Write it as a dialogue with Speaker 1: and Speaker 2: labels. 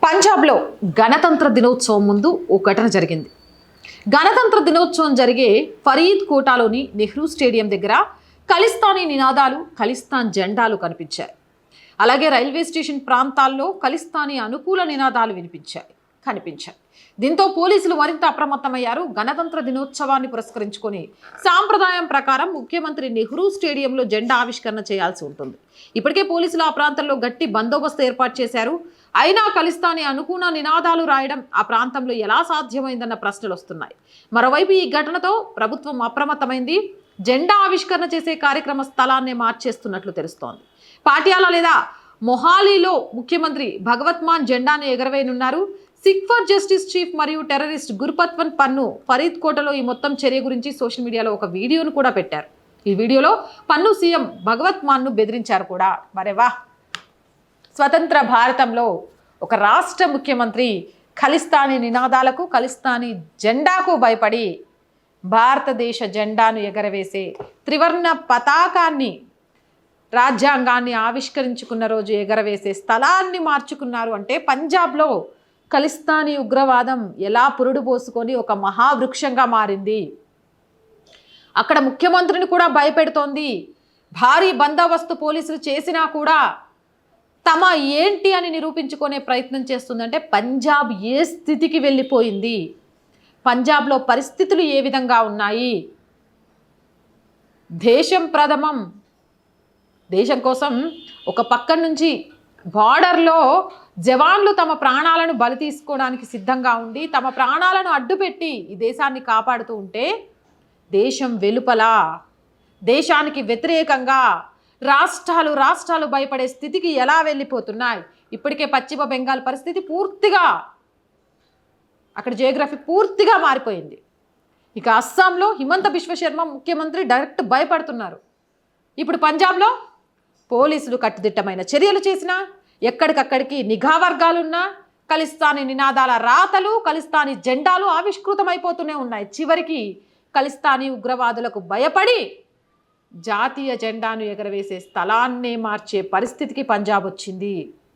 Speaker 1: పంజాబ్లో గణతంత్ర దినోత్సవం ముందు ఓ ఘటన జరిగింది. గణతంత్ర దినోత్సవం జరిగే ఫరీద్ కోటాలోని నెహ్రూ స్టేడియం దగ్గర ఖలిస్తానీ నినాదాలు, ఖలిస్తాన్ జెండాలు కనిపించాయి. అలాగే రైల్వే స్టేషన్ ప్రాంతాల్లో ఖలిస్తానీ అనుకూల నినాదాలు కనిపించాయి. దీంతో పోలీసులు మరింత అప్రమత్తమయ్యారు. గణతంత్ర దినోత్సవాన్ని పురస్కరించుకొని సాంప్రదాయం ప్రకారం ముఖ్యమంత్రి నెహ్రూ స్టేడియంలో జెండా ఆవిష్కరణ చేయాల్సి ఉంటుంది. ఇప్పటికే పోలీసులు ఆ ప్రాంతంలో గట్టి బందోబస్తు ఏర్పాటు చేశారు. అయినా ఖలిస్తానీ అనుకూల నినాదాలు రాయడం ఆ ప్రాంతంలో ఎలా సాధ్యమైందన్న ప్రశ్నలు వస్తున్నాయి. మరోవైపు ఈ ఘటనతో ప్రభుత్వం అప్రమత్తమైంది. జెండా ఆవిష్కరణ చేసే కార్యక్రమ స్థలాన్ని మార్చేస్తున్నట్లు తెలుస్తోంది. పాటియాలా లేదా మొహాలీలో ముఖ్యమంత్రి భగవత్ మాన్ జెండాను ఎగరవేయనున్నారు. సిక్ ఫర్ జస్టిస్ చీఫ్ మరియు టెర్రరిస్ట్ గుర్పత్వన్ పన్ను ఫరీద్ కోటలో ఈ మొత్తం చర్య గురించి సోషల్ మీడియాలో ఒక వీడియోను కూడా పెట్టారు. ఈ వీడియోలో పన్ను సీఎం భగవత్ మాన్ను బెదిరించారు కూడా. మరేవా, స్వతంత్ర భారతంలో ఒక రాష్ట్ర ముఖ్యమంత్రి ఖలిస్తానీ నినాదాలకు, ఖలిస్తానీ జెండాకు భయపడి భారతదేశ జెండాను ఎగరవేసే త్రివర్ణ పతాకాన్ని, రాజ్యాంగాన్ని ఆవిష్కరించుకున్న రోజు ఎగరవేసే స్థలాన్ని మార్చుకున్నారు అంటే పంజాబ్లో ఖలిస్తానీ ఉగ్రవాదం ఎలా పురుడు పోసుకొని ఒక మహావృక్షంగా మారింది. అక్కడ ముఖ్యమంత్రిని కూడా భయపెడుతోంది. భారీ బందోబస్తు పోలీసులు చేసినా కూడా తమ ఏంటి అని నిరూపించుకునే ప్రయత్నం చేస్తుందంటే పంజాబ్ ఏ స్థితికి వెళ్ళిపోయింది, పంజాబ్లో పరిస్థితులు ఏ విధంగా ఉన్నాయి. దేశం ప్రథమం, దేశం కోసం ఒక పక్క నుంచి బార్డర్లో జవాన్లు తమ ప్రాణాలను బలి తీసుకోవడానికి సిద్ధంగా ఉండి తమ ప్రాణాలను అడ్డుపెట్టి ఈ దేశాన్ని కాపాడుతూ ఉంటే, దేశం వెలుపల దేశానికి వ్యతిరేకంగా రాష్ట్రాలు భయపడే స్థితికి ఎలా వెళ్ళిపోతున్నాయి. ఇప్పటికే పశ్చిమ బెంగాల్ పరిస్థితి పూర్తిగా, అక్కడ జియోగ్రఫీ పూర్తిగా మారిపోయింది. ఇక అస్సాంలో హిమంత బిశ్వ శర్మ ముఖ్యమంత్రి డైరెక్ట్ భయపడుతున్నారు. ఇప్పుడు పంజాబ్లో పోలీసులు కట్టుదిట్టమైన చర్యలు చేసినా, ఎక్కడికక్కడికి నిఘా వర్గాలున్నా ఖలిస్తానీ నినాదాల రాతలు, ఖలిస్తానీ జెండాలు ఆవిష్కృతమైపోతూనే ఉన్నాయి. చివరికి ఖలిస్తానీ ఉగ్రవాదులకు భయపడి జాతీయ జెండాను ఎగరవేసే స్థలాన్నే మార్చే పరిస్థితికి పంజాబ్ వచ్చింది.